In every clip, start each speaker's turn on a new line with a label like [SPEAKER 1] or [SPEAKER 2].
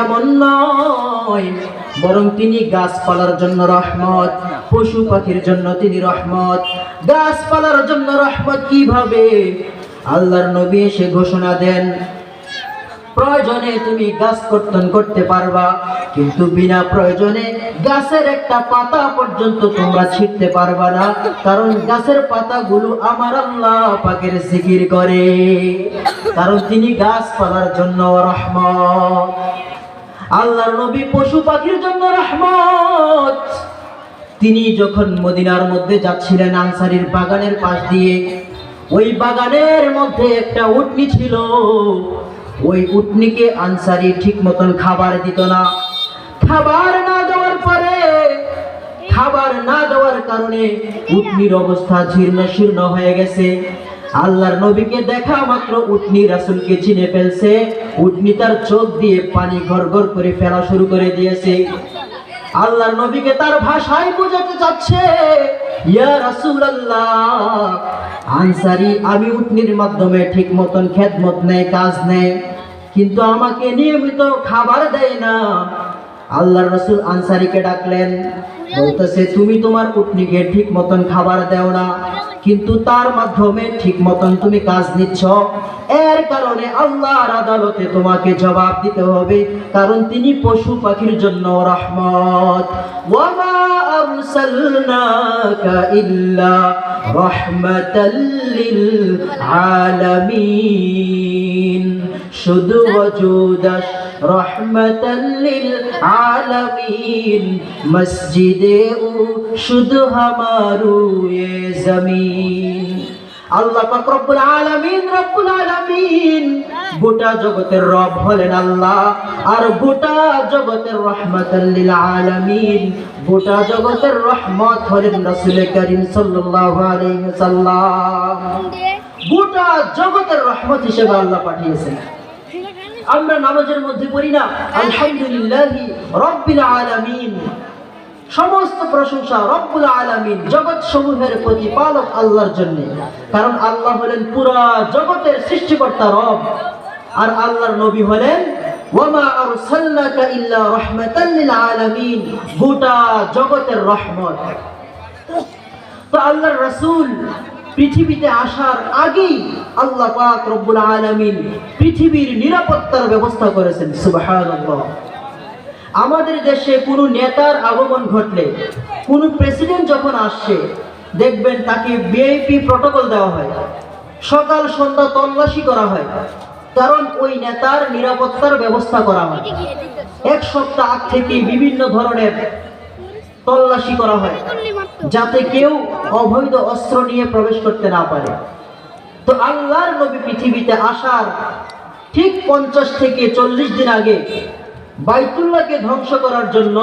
[SPEAKER 1] এমন নয়, বরং তিনি গাছপালার জন্য রহমত, পশু পাখির জন্য তিনি রহমত। গাছপালার জন্য রহমত কিভাবে? আল্লাহর নবী এসে ঘোষণা দেন, প্রয়োজনে তুমি গাছ কর্তন করতে পারবা, কিন্তু বিনা প্রয়োজনে গাছের একটা পাতা পর্যন্ত তোমরা ছিঁড়তে পারবা না, কারণ গাছের পাতাগুলো আমার আল্লাহ পাকের জিকির করে, কারণ তিনি গাছপালার জন্য রহমত। আল্লাহর নবী পশু পাখির জন্য রহমত। তিনি যখন মদিনার মধ্যে যাচ্ছিলেন আনসারীর বাগানের পাশ দিয়ে, ওই বাগানের মধ্যে একটা উটনি ছিল। ওই উটনিকে আনসারী ঠিক মতন খাবার দিত না। খাবার না দেওয়ার কারণে উটনির অবস্থা জীর্ণ শীর্ণ হয়ে গেছে। আল্লাহর নবীকে দেখা মাত্র উটনি রাসূলকে চিনে ফেলছে। উটনি তার চোখ দিয়ে পানি গড়গড় করে ফেলা শুরু করে দিয়েছে। আল্লাহর নবীকে তার ভাষায় বোঝাতে চাচ্ছে, ইয়া রাসূলুল্লাহ, আনসারী আমি উটনির মাধ্যমে ঠিক মতন খেদমত নেই, কাজ নেই, কিন্তু আমাকে নিয়মিত খাবার দেয় না। আল্লাহর রাসূল আনসারীকে ডাকলেন, বলতেছে তুমি তোমার উটনিকে ঠিক মতন খাবার দাও না, কিন্তু তার মাধ্যমে ঠিক মতন তুমি কাজ নিচ্ছ, এর কারণে আল্লাহর আদালতে তোমাকে জবাব দিতে হবে, কারণ তিনি পশু পাখির জন্য রহমত। ওয়ামা আরসালনাকা ইল্লা রাহমাতাল লিল আলামিন, শুধু ওয়াজুদাস রহমাতাল লিল আলামিন, মসজিদে ও শুধু হামারু এ জমিন। আল্লাহ পাক রব্বুল আলামিন গোটা জগতের রব হলেন আল্লাহ, আর গোটা জগতের রহমাতাল লিল আলামিন, গোটা জগতের রহমত হলেন রাসূল করিম সাল্লাল্লাহু আলাইহি ওয়াসাল্লাম। গোটা জগতের রহমত হিসেবে আল্লাহ পাঠিয়েছেন। আমরা নামাজের মধ্যে পড়ি না আলহামদুলিল্লাহি রাব্বিল আলামিন, সমস্ত প্রশংসা রব্বুল আলামিন জগৎ সমূহের প্রতিপালক আল্লাহর জন্য, কারণ আল্লাহ হলেন পুরা জগতের সৃষ্টিকর্তা রব, আর আল্লাহর নবী হলেন ওয়ামা আরসালনাকা ইল্লা রাহমাতাল লিল আলামিন, গোটা জগতের রহমত। তো আল্লাহর রাসূল পৃথিবীতে আসার আগেই আল্লাহ পাক রব্বুল আলামিন পৃথিবীর নিরাপত্তার ব্যবস্থা করেছেন। সুবহানাল্লাহ। আমাদের দেশে কোনো নেতার আগমন ঘটলে, কোনো প্রেসিডেন্ট যখন আসছে, দেখবেন তাকে ভিআইপি প্রটোকল দেওয়া হয়, সকাল সন্ধ্যা তল্লাশি করা হয়, কারণ ওই নেতার নিরাপত্তার ব্যবস্থা করা হয়। এক সপ্তাহ আগ থেকে বিভিন্ন ধরনের তল্লাশি করা হয়, যাতে কেউ অবৈধ অস্ত্র নিয়ে প্রবেশ করতে না পারে। তো আল্লাহর নবী পৃথিবীতে আসার ঠিক 50 থেকে 40 দিন আগে বাইতুল্লাহকে ধ্বংস করার জন্য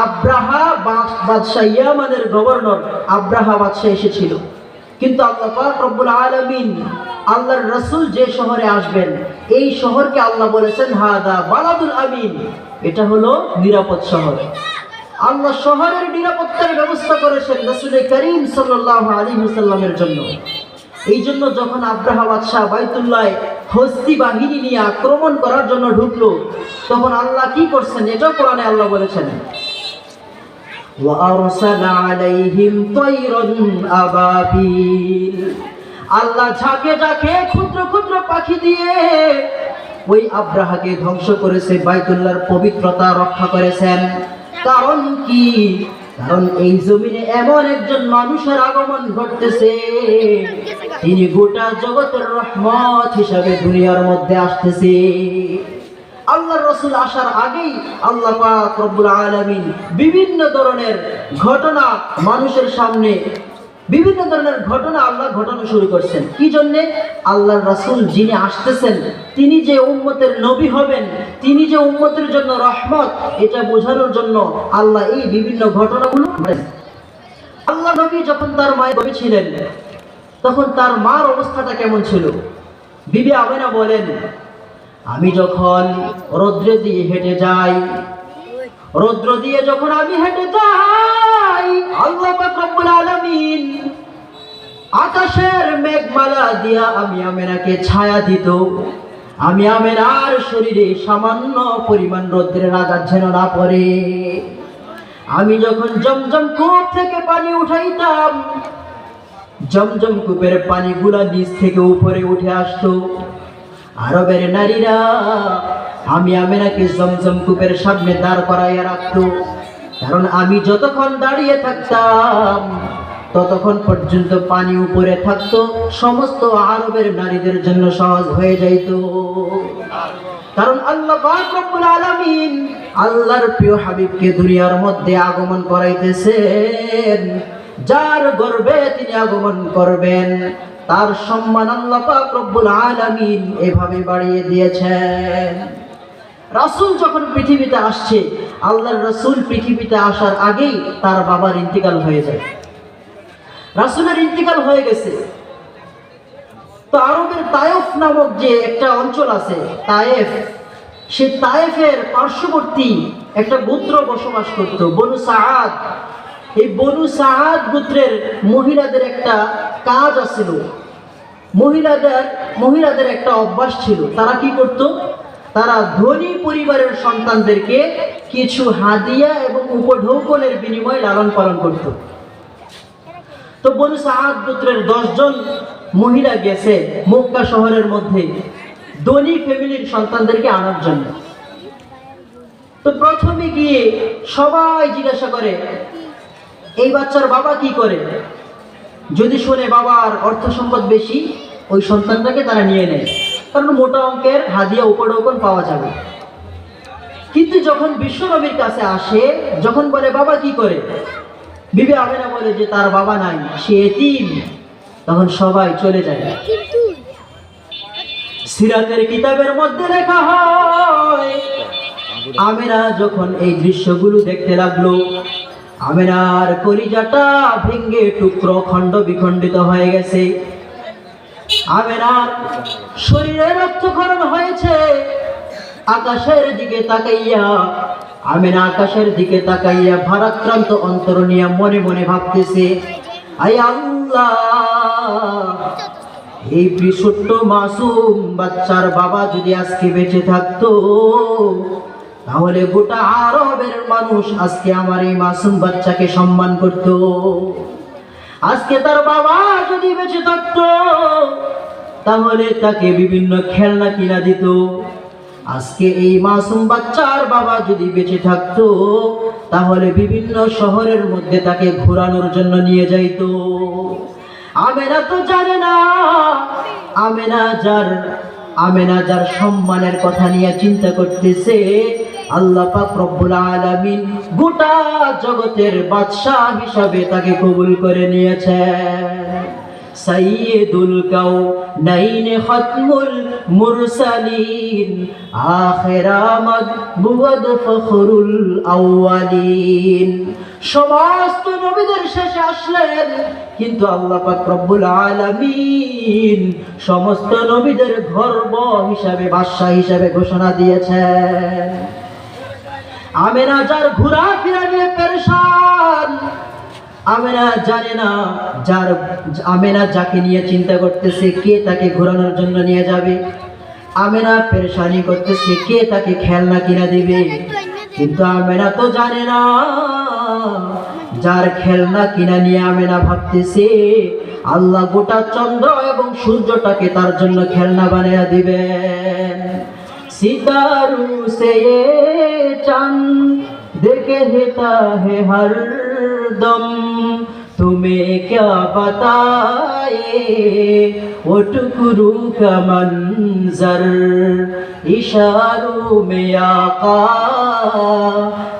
[SPEAKER 1] আব্রাহা বাদশাহ ইয়ামানের গভর্নর আব্রাহা বাদশাহ এসেছিল, কিন্তু আল্লাহ পাক রব্বুল আলামিন আল্লাহর রাসূল যে শহরে আসবেন, এই শহরকে আল্লাহ বলেছেন হাদা বালাদুল আমিন, এটা হলো নিরাপদ শহর। আল্লাহ শহরের নিরাপত্তার ব্যবস্থা করেছেন রাসূল করিম সাল্লাল্লাহু আলাইহি ওয়াসাল্লামের জন্য। এই জন্য যখন আব্রাহা বাদশাহ বাইতুল্লাহ হস্তি বাহিনী নিয়ে আক্রমণ করার জন্য ঢুকলো, তখন আল্লাহ কি করছেন এটাও কোরআনে আল্লাহ বলেছেন, ওয়া আরসালা আলাইহিম তায়রান আবাবিল, আল্লাহ ঝাঁকে ঝাঁকে ক্ষুদ্র ক্ষুদ্র পাখি দিয়ে ওই আব্রাহাকে ধ্বংস করেছে, বাইতুল্লাহর পবিত্রতা রক্ষা করেছেন। কারণ কি? কারণ এই জমিনে এমন একজন মানুষের আগমন ঘটতেছে, তিনি গোটা জগতের রহমত হিসাবে দুনিয়ার মধ্যে আসতেছে। আল্লাহর রাসূল আসার আগেই আল্লাহ পাক রব্বুল আলামিন বিভিন্ন ধরনের ঘটনা মানুষের সামনে, বিভিন্ন ধরনের ঘটনা আল্লাহ ঘটানো শুরু করছেন। কি জন্যে? আল্লাহর রাসূল যিনি আসতেছেন, তিনি যে উম্মতের নবী হবেন, তিনি যে উম্মতের জন্য রহমত, এটা বোঝানোর জন্য আল্লাহ এই বিভিন্ন ঘটনাগুলো ঘটান। আল্লাহ নবী যখন তার মায়ের গর্ভে ছিলেন, তখন তার মার অবস্থাটা কেমন ছিল? বিবি আমেনা বলেন, আমি যখন রৌদ্র দিয়ে হেঁটে যাই, রৌদ্র দিয়ে যখন আমি হেঁটে যাই, আল্লাহ পাক রব্বুল আলামিন আকাশের মেঘমালা দিয়া আমি আমেনাকে ছায়া দিত, আমি আমেনার শরীরে সামান্য পরিমাণ রৌদ্রের আঘাত যেন না পড়ে। আমি যখন জমজম কূপ থেকে পানি উঠাইতাম, জমজম কূপের পানিগুলা নিচ থেকে উপরে উঠে আসতো। আরবের নারীরা আমি আমেনাকে জমজম কূপের সামনে দাঁড় করাইয়া রাখতো, কারণ আমি যতক্ষণ দাঁড়িয়ে থাকতাম ততক্ষণ পর্যন্ত পানি উপরে থাকতো। সমস্ত আরবের নারীদের জন্য সহজ হয়ে যাইত, কারণ আল্লাহ পাক রব্বুল আলামিন আল্লাহর প্রিয় হাবিবকে দুনিয়ার মধ্যে আগমন করাইতেছেন। যার গর্বে তিনি আগমন করবেন তার সম্মান আল্লাহ পাক রব্বুল আলামিন এভাবে বাড়িয়ে দিয়েছেন। রাসূল যখন পৃথিবীতে আসছে, আল্লাহর রাসূল পৃথিবীতে আসার আগেই তার বাবার ইন্তিকাল হয়ে যায়। রাসূলের ইন্তিকাল হয়ে গেছে। তো আরবের তায়েফ নামক যে একটা অঞ্চল আছে, তায়েফ, সে তায়েফের পার্শ্ববর্তী একটা গোত্র বসবাস করত, বনু সাআদ। এই বনু সাআদ গোত্রের মহিলাদের একটা কাজ আছিল, মহিলাদের একটা অভ্যাস ছিল। তারা কি করত? তারা ধনী পরিবারের সন্তানদেরকে কিছু হাদিয়া এবং উপঢৌকনের বিনিময়ে লালন পালন করত। তো বনু সাআদ গোত্রের 10 জন মহিলা গেছে মক্কা শহরের মধ্যে ধনী ফ্যামিলির সন্তানদেরকে আনার জন্য। তো প্রথমে গিয়ে সবাই জিজ্ঞাসা করে, এই বাচ্চার বাবা কি করে? যদি শুনে বাবার অর্থ সম্পদ বেশি, ওই সন্তানটাকে তারা নিয়ে নেয়, কারণ মোটা অঙ্কের হাদিয়া উপঢৌকন পাওয়া যাবে। কিন্তু যখন বিশ্বনবীর কাছে আসে, যখন বলে বাবা কি করে, বিবি আমেনা বলে যে তার বাবা নাই, সে এতিম, তখন সবাই চলে যায়। সিরাতের কিতাবের মধ্যে লেখা হয়, আমেনা যখন এই দৃশ্যগুলো দেখতে লাগলো, আমেনার কলিজাটা ভেঙে টুকরো খণ্ড বিখণ্ডিত হয়ে গেছে। আমেনার শরীরে রক্তক্ষরণ হয়েছে। আকাশের দিকে তাকাইয়া, আমেনা আকাশের দিকে তাকাইয়া ভারাক্রান্ত অন্তর নিয়ে মনে মনে ভাবতেছে, আয় আল্লাহ, এই ছোট্ট মাসুম বাচ্চার বাবা যদি আজকে বেঁচে থাকতো, তাহলে গোটা আরবের মানুষ আজকে আমার এই মাসুম বাচ্চাকে সম্মান করত। আজকে তার বাবা যদি বেঁচে থাকতো, তাহলে তাকে বিভিন্ন খেলনা কিনা দিত। আজকে এই মাসুম বাচ্চার বাবা যদি বেঁচে থাকতো, তাহলে বিভিন্ন শহরের মধ্যে তাকে ঘোরানোর জন্য নিয়ে যাইত। আমেনা তো জানে না, আমেনা যার সম্মানের কথা নিয়ে চিন্তা করতেছে, আল্লাহ পাক রব্বুল আলামিন গোটা জগতের বাদশা হিসাবে তাকে কবুল করে নিয়েছেন। সাইয়্যিদুল কাউনাইন খাতমুল মুরসালিন, আখিরামাদ বুয়াদ ফখরুল আউয়ালিন। সমস্ত নবীদের শেষে আসলেন, কিন্তু আল্লাহ পাক রব্বুল আলামিন সমস্ত নবীদের গর্ব হিসাবে, বাদশা হিসাবে ঘোষণা দিয়েছেন। আমেনা যার ঘোরাফেরা নিয়ে পেরেশান, আমেনা জানে না, আমেনা যাকে নিয়ে চিন্তা করতেছে কে তাকে ঘোরানোর জন্য নিয়ে যাবে। আমেনা পেরেশানি করতেছে কে তাকে খেলনা কিনা দিবে। কিন্তু আমেনা তো জানে না, যার খেলনা কিনা নিয়ে আমেনা ভাবতেছে, আল্লাহ গোটা চন্দ্র এবং সূর্যটাকে তার জন্য খেলনা বানিয়ে দিবেন। सितारू से ये चांद देखे देता है हर दम, तुम्हें क्या बताए वो टुकड़ों का मंजर, इशारों में आका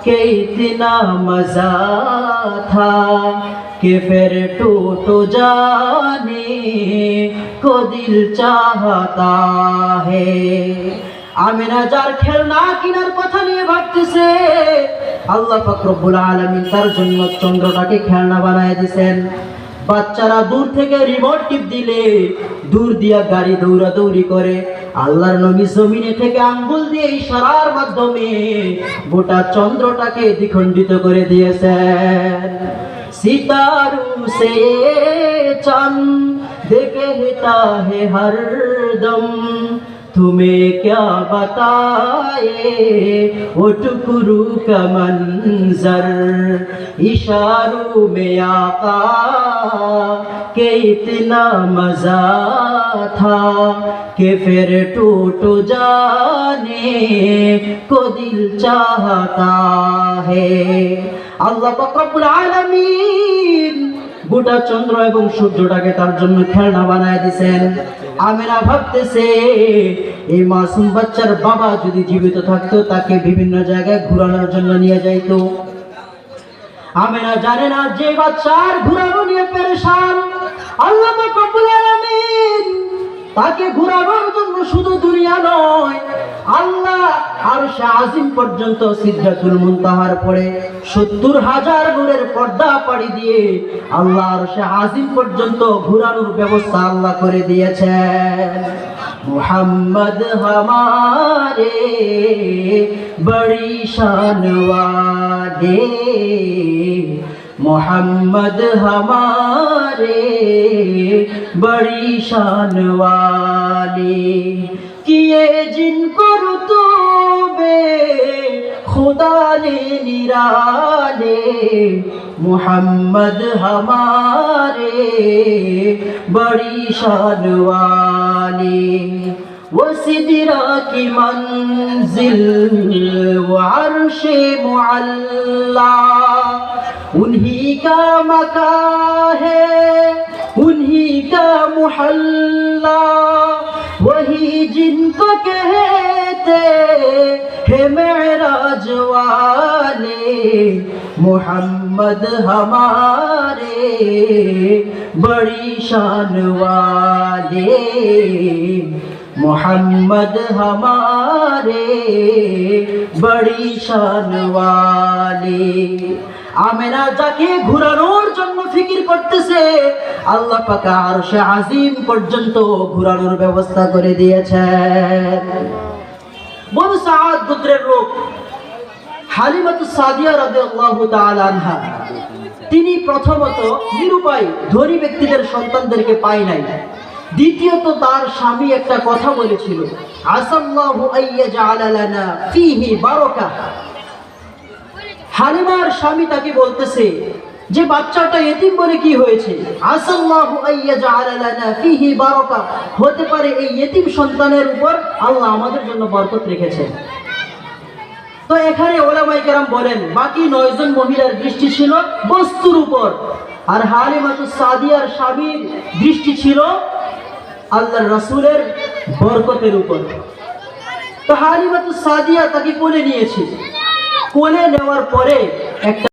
[SPEAKER 1] के इतना मजा था कि फिर तो जाने को दिल चाहता है। আমেনা যার খেলনা কিনার কথা নিয়ে ভাবতেছে, আল্লাহ পাক রব্বুল আলামিন তার জন্য চন্দ্রটাকে খেলনা বানায় দিয়েছেন। বাচ্চারা দূর থেকে রিমোট টিপ দিলে দূর দিয়া গাড়ি দৌড়াদৌড়ি করে। আল্লাহর নবী জমিনে থেকে আঙ্গুল দিয়ে ইশারার মাধ্যমে গোটা চন্দ্রটাকে দ্বিখণ্ডিত করে দিয়েছেন। সিতারু সে চাঁদ দেখে হেতা হে হরদম, तुम्हें क्या बताए वो टुकरू का मंजर, इशारों में आका के इतना मजा था कि फिर टूट जाने को दिल चाहता है। আল্লাহ পাক রব্বুল আলামিন গোটা চন্দ্র এবং সূর্যটাকে তার জন্য খেলনা বানায় দিয়েছেন। আমিনা ভাবতেছে এই মাসুম বাচ্চার বাবা যদি জীবিত থাকতো তাকে বিভিন্ন জায়গায় ঘোরানোর জন্য নিয়ে যাইতো। আমিনা জানে না যে বাচ্চার ঘোরানো নিয়ে পেরেশান, আল্লাহ পাক রব্বুল আলামিন তাকে ঘোরানোর জন্য শুধু দুনিয়া নয়, আল্লাহ আরশে আজিম পর্যন্ত সিদরাতুল মুনতাহার পরে ৭০,০০০ নূরের পর্দা পাড়ি দিয়ে আল্লাহ আরশে আজিম পর্যন্ত ঘোরানোর ব্যবস্থা আল্লাহ করে দিয়েছেন। মুহাম্মদ হামারে বড়ি শান ওয়ালে, मोहम्मद हमारे बड़ी शान वाले, किए जिनको रुतबे खुदा ने निराले, मोहम्मद हमारे बड़ी शान वाले। वो सिदरा की मंजिल वो अर्शे मुअल्ला, उन्हीं का मकान है उन्हीं का मुहल्ला, वही जिनको कहते हैं मेराज वाले, मोहम्मद हमारे बड़ी शान वाले, मोहम्मद हमारे बड़ी शान वाले। আমেনা যাকে ঘোরানোর জন্য ফিকির করতেছে, আল্লাহ পাক আরশে আজিম পর্যন্ত ঘোরানোর ব্যবস্থা করে দিয়েছেন। বনু সাদ গোত্রের লোক হালিমাতুস সাদিয়া রাদিয়াল্লাহু তাআলা আনহা, তিনি প্রথমত নিরুপায় ধনী ব্যক্তিদের সন্তানদেরকে পায় নাই, দ্বিতীয়ত তার স্বামী একটা কথা বলেছিল, আসাল্লাহু আইয়াজআলা লানা ফীহি বারাকা। হালিমার স্বামী তাকে বলতেছে যে বাচ্চাটা এতিম বলে কি হয়েছে, আসাল্লাহু আইয়াজআলা লানা ফীহি বারাকা, হতে পারে এই এতিম সন্তানের উপর আল্লাহ আমাদের জন্য বরকত রেখেছেন। তো এখানে ওলামায়ে কেরাম বলেন বাকি ৯ জন মহিলার দৃষ্টি ছিল বস্তুর উপর, আর হালিমাতুস সাদিয়ার স্বামীর দৃষ্টি ছিল আল্লাহর রাসূলের বরকতের উপর। তো হালিমাতুস সাদিয়া তাকে কোলে নিয়েছে, কোলে নেওয়ার পরে একটা